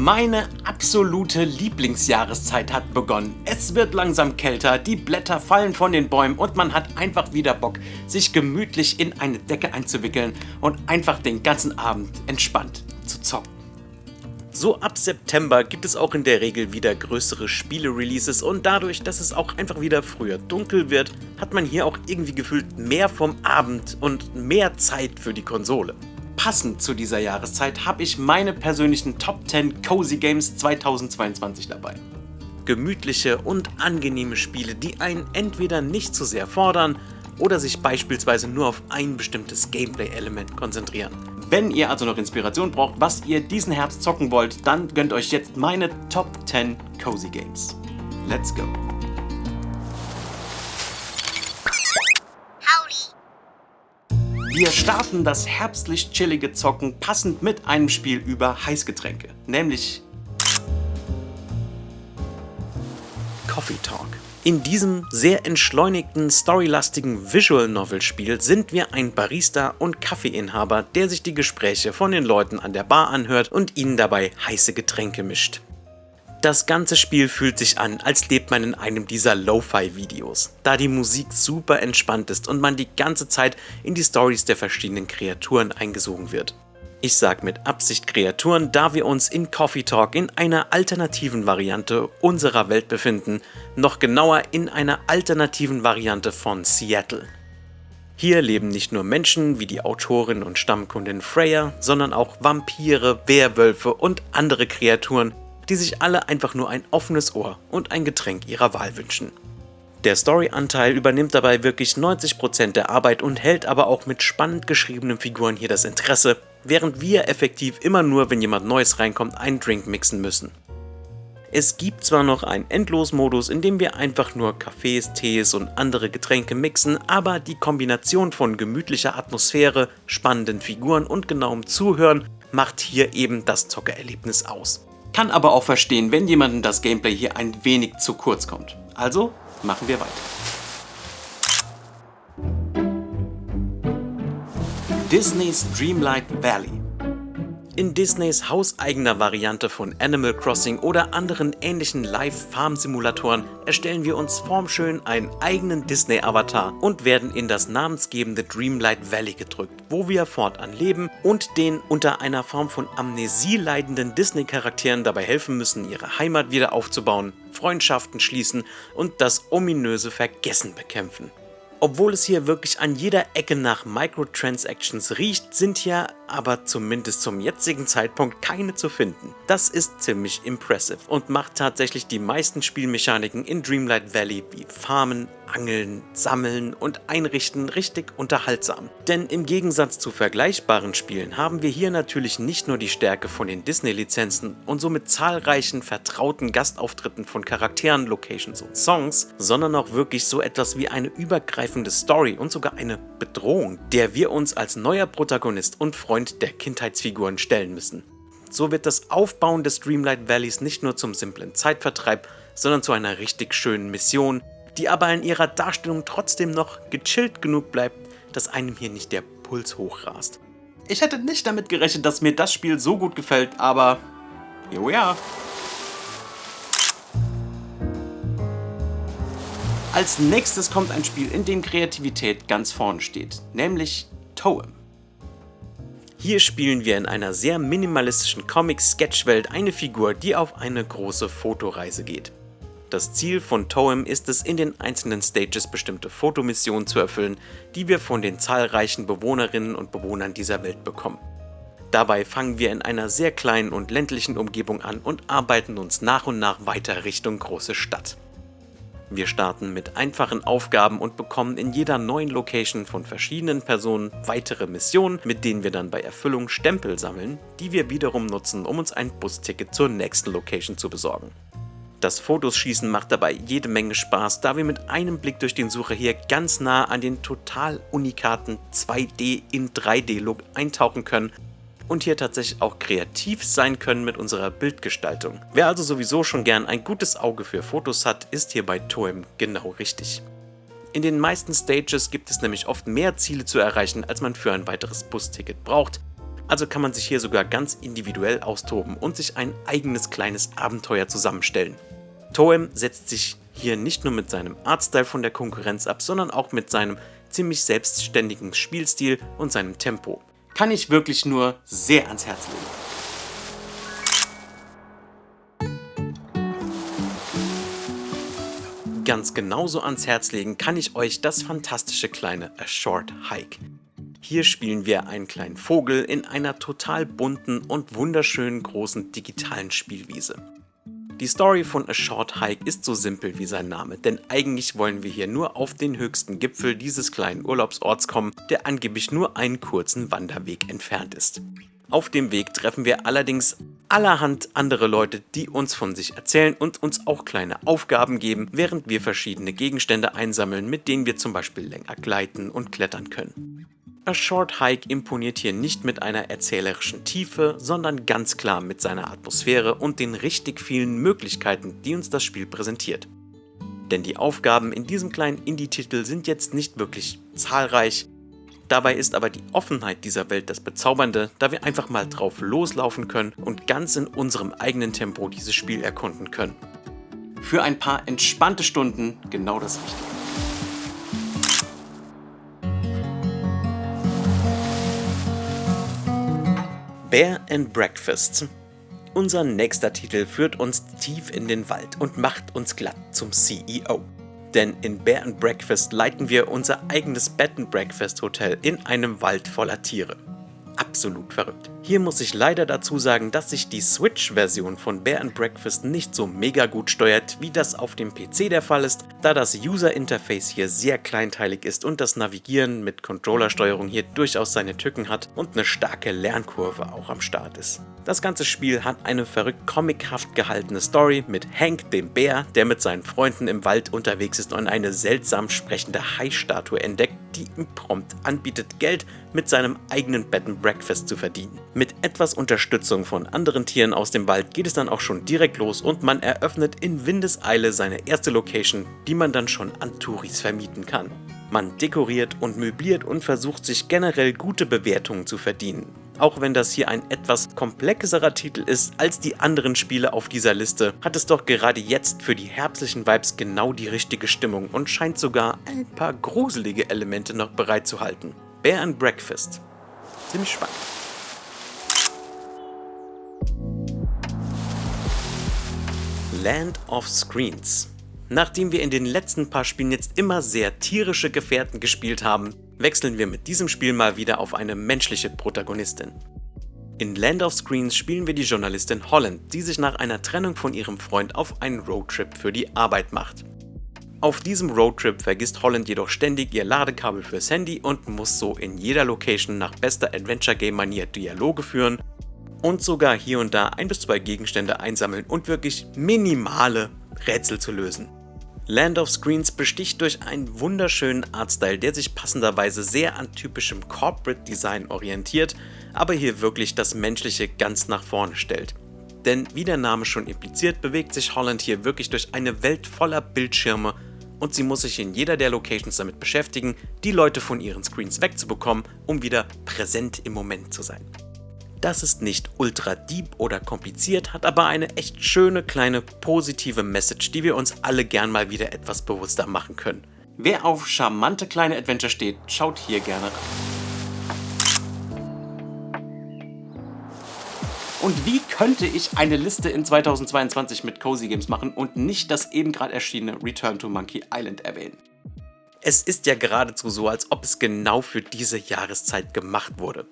Meine absolute Lieblingsjahreszeit hat begonnen. Es wird langsam kälter, die Blätter fallen von den Bäumen und man hat einfach wieder Bock, sich gemütlich in eine Decke einzuwickeln und einfach den ganzen Abend entspannt zu zocken. So ab September gibt es auch in der Regel wieder größere Spiele-Releases und dadurch, dass es auch einfach wieder früher dunkel wird, hat man hier auch irgendwie gefühlt mehr vom Abend und mehr Zeit für die Konsole. Passend zu dieser Jahreszeit habe ich meine persönlichen Top 10 Cozy Games 2022 dabei. Gemütliche und angenehme Spiele, die einen entweder nicht zu sehr fordern oder sich beispielsweise nur auf ein bestimmtes Gameplay-Element konzentrieren. Wenn ihr also noch Inspiration braucht, was ihr diesen Herbst zocken wollt, dann gönnt euch jetzt meine Top 10 Cozy Games. Let's go! Wir starten das herbstlich chillige Zocken passend mit einem Spiel über Heißgetränke, nämlich Coffee Talk. In diesem sehr entschleunigten, storylastigen Visual Novel Spiel sind wir ein Barista und Kaffeeinhaber, der sich die Gespräche von den Leuten an der Bar anhört und ihnen dabei heiße Getränke mischt. Das ganze Spiel fühlt sich an, als lebt man in einem dieser Lo-Fi-Videos, da die Musik super entspannt ist und man die ganze Zeit in die Storys der verschiedenen Kreaturen eingesogen wird. Ich sag mit Absicht Kreaturen, da wir uns in Coffee Talk in einer alternativen Variante unserer Welt befinden, noch genauer in einer alternativen Variante von Seattle. Hier leben nicht nur Menschen wie die Autorin und Stammkundin Freya, sondern auch Vampire, Werwölfe und andere Kreaturen, die sich alle einfach nur ein offenes Ohr und ein Getränk ihrer Wahl wünschen. Der Story-Anteil übernimmt dabei wirklich 90% der Arbeit und hält aber auch mit spannend geschriebenen Figuren hier das Interesse, während wir effektiv immer nur, wenn jemand Neues reinkommt, einen Drink mixen müssen. Es gibt zwar noch einen Endlos-Modus, in dem wir einfach nur Kaffees, Tees und andere Getränke mixen, aber die Kombination von gemütlicher Atmosphäre, spannenden Figuren und genauem Zuhören macht hier eben das Zockererlebnis aus. Kann aber auch verstehen, wenn jemandem das Gameplay hier ein wenig zu kurz kommt. Also machen wir weiter. Disneys Dreamlight Valley. In Disneys hauseigener Variante von Animal Crossing oder anderen ähnlichen Live-Farm-Simulatoren erstellen wir uns formschön einen eigenen Disney-Avatar und werden in das namensgebende Dreamlight Valley gedrückt, wo wir fortan leben und den unter einer Form von Amnesie leidenden Disney-Charakteren dabei helfen müssen, ihre Heimat wieder aufzubauen, Freundschaften schließen und das ominöse Vergessen bekämpfen. Obwohl es hier wirklich an jeder Ecke nach Microtransactions riecht, sind hier aber zumindest zum jetzigen Zeitpunkt keine zu finden. Das ist ziemlich impressive und macht tatsächlich die meisten Spielmechaniken in Dreamlight Valley wie Farmen, Angeln, Sammeln und Einrichten richtig unterhaltsam. Denn im Gegensatz zu vergleichbaren Spielen haben wir hier natürlich nicht nur die Stärke von den Disney-Lizenzen und somit zahlreichen vertrauten Gastauftritten von Charakteren, Locations und Songs, sondern auch wirklich so etwas wie eine übergreifende Story und sogar eine Bedrohung, der wir uns als neuer Protagonist und Freund der Kindheitsfiguren stellen müssen. So wird das Aufbauen des Dreamlight Valleys nicht nur zum simplen Zeitvertreib, sondern zu einer richtig schönen Mission, die aber in ihrer Darstellung trotzdem noch gechillt genug bleibt, dass einem hier nicht der Puls hochrast. Ich hätte nicht damit gerechnet, dass mir das Spiel so gut gefällt, aber here we are. Als nächstes kommt ein Spiel, in dem Kreativität ganz vorne steht, nämlich Toem. Hier spielen wir in einer sehr minimalistischen Comic-Sketch-Welt eine Figur, die auf eine große Fotoreise geht. Das Ziel von Toem ist es, in den einzelnen Stages bestimmte Fotomissionen zu erfüllen, die wir von den zahlreichen Bewohnerinnen und Bewohnern dieser Welt bekommen. Dabei fangen wir in einer sehr kleinen und ländlichen Umgebung an und arbeiten uns nach und nach weiter Richtung große Stadt. Wir starten mit einfachen Aufgaben und bekommen in jeder neuen Location von verschiedenen Personen weitere Missionen, mit denen wir dann bei Erfüllung Stempel sammeln, die wir wiederum nutzen, um uns ein Busticket zur nächsten Location zu besorgen. Das Fotos schießen macht dabei jede Menge Spaß, da wir mit einem Blick durch den Sucher hier ganz nah an den total unikaten 2D in 3D-Look eintauchen können und hier tatsächlich auch kreativ sein können mit unserer Bildgestaltung. Wer also sowieso schon gern ein gutes Auge für Fotos hat, ist hier bei Toem genau richtig. In den meisten Stages gibt es nämlich oft mehr Ziele zu erreichen, als man für ein weiteres Busticket braucht, Also kann man sich hier sogar ganz individuell austoben und sich ein eigenes kleines Abenteuer zusammenstellen. Toem setzt sich hier nicht nur mit seinem Artstyle von der Konkurrenz ab, sondern auch mit seinem ziemlich selbstständigen Spielstil und seinem Tempo. Kann ich wirklich nur sehr ans Herz legen. Ganz genauso ans Herz legen kann ich euch das fantastische kleine A Short Hike. Hier spielen wir einen kleinen Vogel in einer total bunten und wunderschönen großen digitalen Spielwiese. Die Story von A Short Hike ist so simpel wie sein Name, denn eigentlich wollen wir hier nur auf den höchsten Gipfel dieses kleinen Urlaubsorts kommen, der angeblich nur einen kurzen Wanderweg entfernt ist. Auf dem Weg treffen wir allerdings allerhand andere Leute, die uns von sich erzählen und uns auch kleine Aufgaben geben, während wir verschiedene Gegenstände einsammeln, mit denen wir zum Beispiel länger gleiten und klettern können. A Short Hike imponiert hier nicht mit einer erzählerischen Tiefe, sondern ganz klar mit seiner Atmosphäre und den richtig vielen Möglichkeiten, die uns das Spiel präsentiert. Denn die Aufgaben in diesem kleinen Indie-Titel sind jetzt nicht wirklich zahlreich, dabei ist aber die Offenheit dieser Welt das Bezaubernde, da wir einfach mal drauf loslaufen können und ganz in unserem eigenen Tempo dieses Spiel erkunden können. Für ein paar entspannte Stunden genau das Richtige. Bear and Breakfast. Unser nächster Titel führt uns tief in den Wald und macht uns glatt zum CEO. Denn in Bear and Breakfast leiten wir unser eigenes Bed and Breakfast Hotel in einem Wald voller Tiere. Absolut verrückt. Hier muss ich leider dazu sagen, dass sich die Switch-Version von Bear and Breakfast nicht so mega gut steuert, wie das auf dem PC der Fall ist, da das User-Interface hier sehr kleinteilig ist und das Navigieren mit Controllersteuerung hier durchaus seine Tücken hat und eine starke Lernkurve auch am Start ist. Das ganze Spiel hat eine verrückt comichaft gehaltene Story mit Hank, dem Bär, der mit seinen Freunden im Wald unterwegs ist und eine seltsam sprechende Hai-Statue entdeckt, die ihm prompt anbietet, Geld mit seinem eigenen Bed and Breakfast zu verdienen. Mit etwas Unterstützung von anderen Tieren aus dem Wald geht es dann auch schon direkt los und man eröffnet in Windeseile seine erste Location, die man dann schon an Touris vermieten kann. Man dekoriert und möbliert und versucht sich generell gute Bewertungen zu verdienen. Auch wenn das hier ein etwas komplexerer Titel ist als die anderen Spiele auf dieser Liste, hat es doch gerade jetzt für die herbstlichen Vibes genau die richtige Stimmung und scheint sogar ein paar gruselige Elemente noch bereitzuhalten. Bear and Breakfast. Ziemlich spannend. Land of Screens. Nachdem wir in den letzten paar Spielen jetzt immer sehr tierische Gefährten gespielt haben, wechseln wir mit diesem Spiel mal wieder auf eine menschliche Protagonistin. In Land of Screens spielen wir die Journalistin Holland, die sich nach einer Trennung von ihrem Freund auf einen Roadtrip für die Arbeit macht. Auf diesem Roadtrip vergisst Holland jedoch ständig ihr Ladekabel fürs Handy und muss so in jeder Location nach bester Adventure-Game-Manier Dialoge führen und sogar hier und da 1 bis 2 Gegenstände einsammeln und wirklich minimale Rätsel zu lösen. Land of Screens besticht durch einen wunderschönen Artstyle, der sich passenderweise sehr an typischem Corporate Design orientiert, aber hier wirklich das Menschliche ganz nach vorne stellt. Denn wie der Name schon impliziert, bewegt sich Holland hier wirklich durch eine Welt voller Bildschirme und sie muss sich in jeder der Locations damit beschäftigen, die Leute von ihren Screens wegzubekommen, um wieder präsent im Moment zu sein. Das ist nicht ultra deep oder kompliziert, hat aber eine echt schöne kleine positive Message, die wir uns alle gern mal wieder etwas bewusster machen können. Wer auf charmante kleine Adventure steht, schaut hier gerne rein. Und wie könnte ich eine Liste in 2022 mit Cozy Games machen und nicht das eben gerade erschienene Return to Monkey Island erwähnen? Es ist ja geradezu so, als ob es genau für diese Jahreszeit gemacht wurde.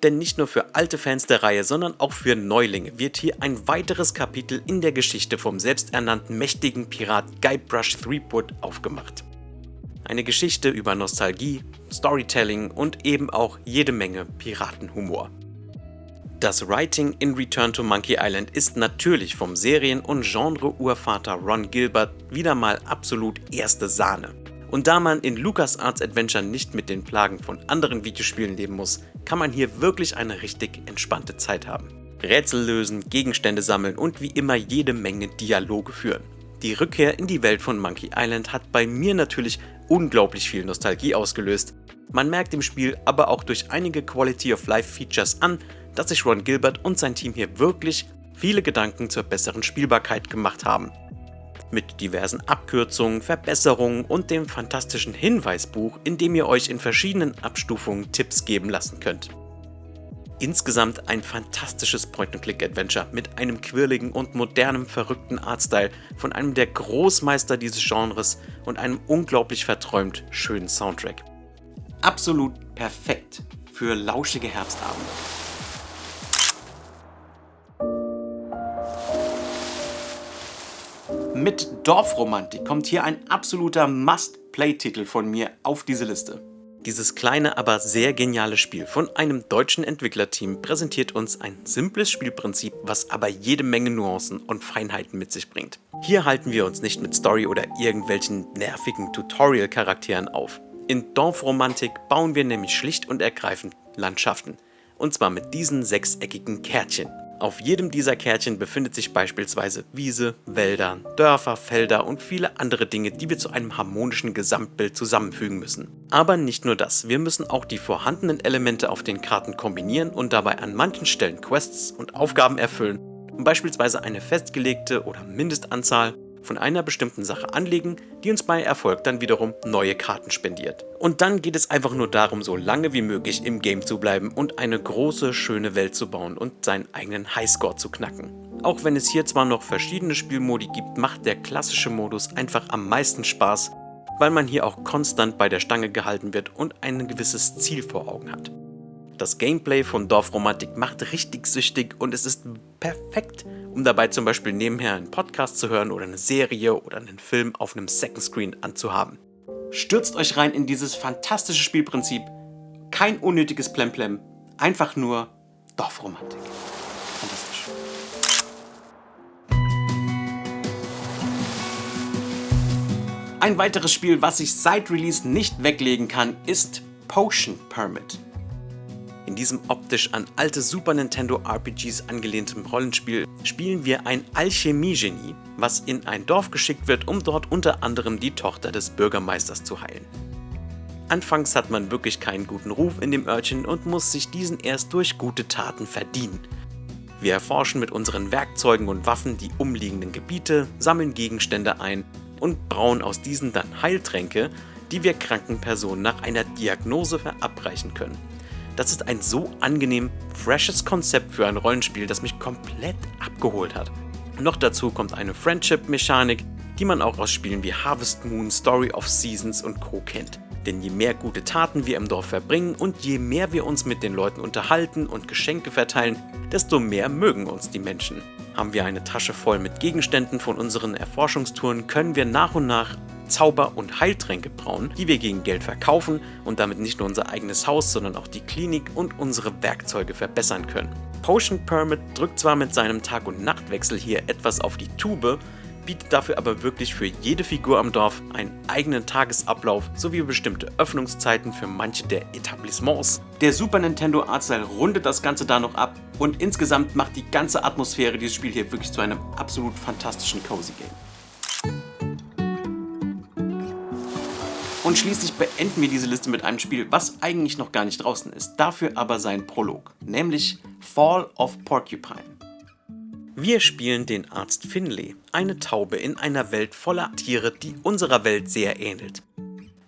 Denn nicht nur für alte Fans der Reihe, sondern auch für Neulinge wird hier ein weiteres Kapitel in der Geschichte vom selbsternannten mächtigen Pirat Guybrush Threepwood aufgemacht. Eine Geschichte über Nostalgie, Storytelling und eben auch jede Menge Piratenhumor. Das Writing in Return to Monkey Island ist natürlich vom Serien- und Genre-Urvater Ron Gilbert wieder mal absolut erste Sahne. Und da man in LucasArts Adventure nicht mit den Plagen von anderen Videospielen leben muss, kann man hier wirklich eine richtig entspannte Zeit haben. Rätsel lösen, Gegenstände sammeln und wie immer jede Menge Dialoge führen. Die Rückkehr in die Welt von Monkey Island hat bei mir natürlich unglaublich viel Nostalgie ausgelöst. Man merkt dem Spiel aber auch durch einige Quality-of-Life-Features an, dass sich Ron Gilbert und sein Team hier wirklich viele Gedanken zur besseren Spielbarkeit gemacht haben. Mit diversen Abkürzungen, Verbesserungen und dem fantastischen Hinweisbuch, in dem ihr euch in verschiedenen Abstufungen Tipps geben lassen könnt. Insgesamt ein fantastisches Point-and-Click-Adventure mit einem quirligen und modernem verrückten Artstyle von einem der Großmeister dieses Genres und einem unglaublich verträumt schönen Soundtrack. Absolut perfekt für lauschige Herbstabende. Mit Dorfromantik kommt hier ein absoluter Must-Play-Titel von mir auf diese Liste. Dieses kleine, aber sehr geniale Spiel von einem deutschen Entwicklerteam präsentiert uns ein simples Spielprinzip, was aber jede Menge Nuancen und Feinheiten mit sich bringt. Hier halten wir uns nicht mit Story oder irgendwelchen nervigen Tutorial-Charakteren auf. In Dorfromantik bauen wir nämlich schlicht und ergreifend Landschaften. Und zwar mit diesen sechseckigen Kärtchen. Auf jedem dieser Kärtchen befindet sich beispielsweise Wiese, Wälder, Dörfer, Felder und viele andere Dinge, die wir zu einem harmonischen Gesamtbild zusammenfügen müssen. Aber nicht nur das, wir müssen auch die vorhandenen Elemente auf den Karten kombinieren und dabei an manchen Stellen Quests und Aufgaben erfüllen und beispielsweise eine festgelegte oder Mindestanzahl von einer bestimmten Sache anlegen, die uns bei Erfolg dann wiederum neue Karten spendiert. Und dann geht es einfach nur darum, so lange wie möglich im Game zu bleiben und eine große, schöne Welt zu bauen und seinen eigenen Highscore zu knacken. Auch wenn es hier zwar noch verschiedene Spielmodi gibt, macht der klassische Modus einfach am meisten Spaß, weil man hier auch konstant bei der Stange gehalten wird und ein gewisses Ziel vor Augen hat. Das Gameplay von Dorfromantik macht richtig süchtig und es ist perfekt, um dabei zum Beispiel nebenher einen Podcast zu hören oder eine Serie oder einen Film auf einem Second Screen anzuhaben. Stürzt euch rein in dieses fantastische Spielprinzip. Kein unnötiges Plemplem, einfach nur Dorfromantik. Fantastisch. Ein weiteres Spiel, was ich seit Release nicht weglegen kann, ist Potion Permit. In diesem optisch an alte Super Nintendo RPGs angelehntem Rollenspiel spielen wir ein Alchemie-Genie, was in ein Dorf geschickt wird, um dort unter anderem die Tochter des Bürgermeisters zu heilen. Anfangs hat man wirklich keinen guten Ruf in dem Örtchen und muss sich diesen erst durch gute Taten verdienen. Wir erforschen mit unseren Werkzeugen und Waffen die umliegenden Gebiete, sammeln Gegenstände ein und brauen aus diesen dann Heiltränke, die wir kranken Personen nach einer Diagnose verabreichen können. Das ist ein so angenehm freshes Konzept für ein Rollenspiel, das mich komplett abgeholt hat. Noch dazu kommt eine Friendship-Mechanik, die man auch aus Spielen wie Harvest Moon, Story of Seasons und Co. kennt. Denn je mehr gute Taten wir im Dorf verbringen und je mehr wir uns mit den Leuten unterhalten und Geschenke verteilen, desto mehr mögen uns die Menschen. Haben wir eine Tasche voll mit Gegenständen von unseren Erforschungstouren, können wir nach und nach Zauber- und Heiltränke brauen, die wir gegen Geld verkaufen und damit nicht nur unser eigenes Haus, sondern auch die Klinik und unsere Werkzeuge verbessern können. Potion Permit drückt zwar mit seinem Tag- und Nachtwechsel hier etwas auf die Tube, bietet dafür aber wirklich für jede Figur am Dorf einen eigenen Tagesablauf sowie bestimmte Öffnungszeiten für manche der Etablissements. Der Super Nintendo Artstyle rundet das Ganze da noch ab und insgesamt macht die ganze Atmosphäre dieses Spiel hier wirklich zu einem absolut fantastischen Cozy Game. Und schließlich beenden wir diese Liste mit einem Spiel, was eigentlich noch gar nicht draußen ist, dafür aber sein Prolog, nämlich Fall of Porcupine. Wir spielen den Arzt Finley, eine Taube in einer Welt voller Tiere, die unserer Welt sehr ähnelt.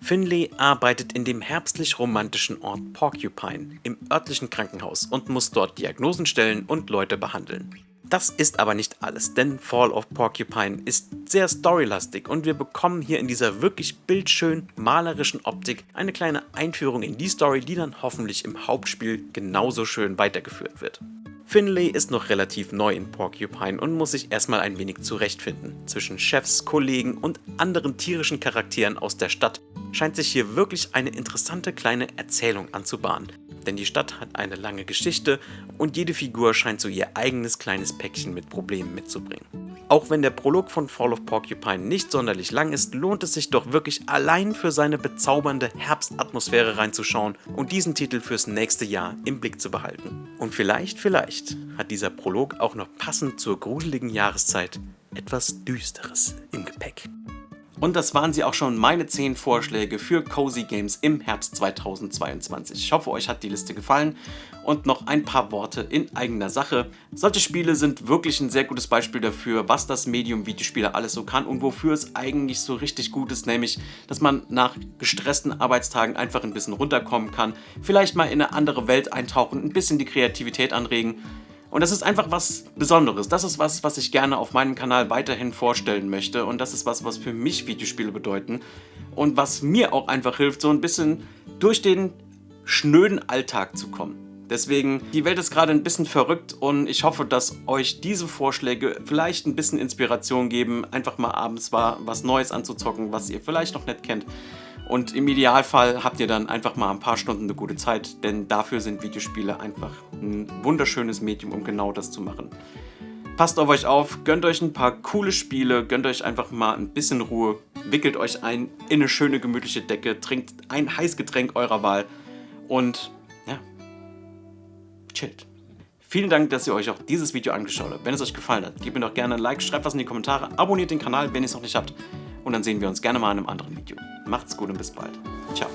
Finley arbeitet in dem herbstlich-romantischen Ort Porcupine im örtlichen Krankenhaus und muss dort Diagnosen stellen und Leute behandeln. Das ist aber nicht alles, denn Fall of Porcupine ist sehr storylastig und wir bekommen hier in dieser wirklich bildschön malerischen Optik eine kleine Einführung in die Story, die dann hoffentlich im Hauptspiel genauso schön weitergeführt wird. Finley ist noch relativ neu in Porcupine und muss sich erstmal ein wenig zurechtfinden. Zwischen Chefs, Kollegen und anderen tierischen Charakteren aus der Stadt scheint sich hier wirklich eine interessante kleine Erzählung anzubahnen. Denn die Stadt hat eine lange Geschichte und jede Figur scheint so ihr eigenes kleines Päckchen mit Problemen mitzubringen. Auch wenn der Prolog von Fall of Porcupine nicht sonderlich lang ist, lohnt es sich doch wirklich allein für seine bezaubernde Herbstatmosphäre reinzuschauen und diesen Titel fürs nächste Jahr im Blick zu behalten. Und vielleicht hat dieser Prolog auch noch passend zur gruseligen Jahreszeit etwas Düsteres im Gepäck. Und das waren sie auch schon, meine 10 Vorschläge für Cozy Games im Herbst 2022. Ich hoffe, euch hat die Liste gefallen. Und noch ein paar Worte in eigener Sache. Solche Spiele sind wirklich ein sehr gutes Beispiel dafür, was das Medium Videospiele alles so kann und wofür es eigentlich so richtig gut ist, nämlich, dass man nach gestressten Arbeitstagen einfach ein bisschen runterkommen kann, vielleicht mal in eine andere Welt eintauchen, ein bisschen die Kreativität anregen. Und das ist einfach was Besonderes. Das ist was ich gerne auf meinem Kanal weiterhin vorstellen möchte. Und das ist was für mich Videospiele bedeuten. Und was mir auch einfach hilft, so ein bisschen durch den schnöden Alltag zu kommen. Deswegen, die Welt ist gerade ein bisschen verrückt und ich hoffe, dass euch diese Vorschläge vielleicht ein bisschen Inspiration geben, einfach mal abends was Neues anzuzocken, was ihr vielleicht noch nicht kennt. Und im Idealfall habt ihr dann einfach mal ein paar Stunden eine gute Zeit, denn dafür sind Videospiele einfach ein wunderschönes Medium, um genau das zu machen. Passt auf euch auf, gönnt euch ein paar coole Spiele, gönnt euch einfach mal ein bisschen Ruhe, wickelt euch ein in eine schöne gemütliche Decke, trinkt ein Heißgetränk eurer Wahl und ja, chillt. Vielen Dank, dass ihr euch auch dieses Video angeschaut habt. Wenn es euch gefallen hat, gebt mir doch gerne ein Like, schreibt was in die Kommentare, abonniert den Kanal, wenn ihr es noch nicht habt. Und dann sehen wir uns gerne mal in einem anderen Video. Macht's gut und bis bald. Ciao.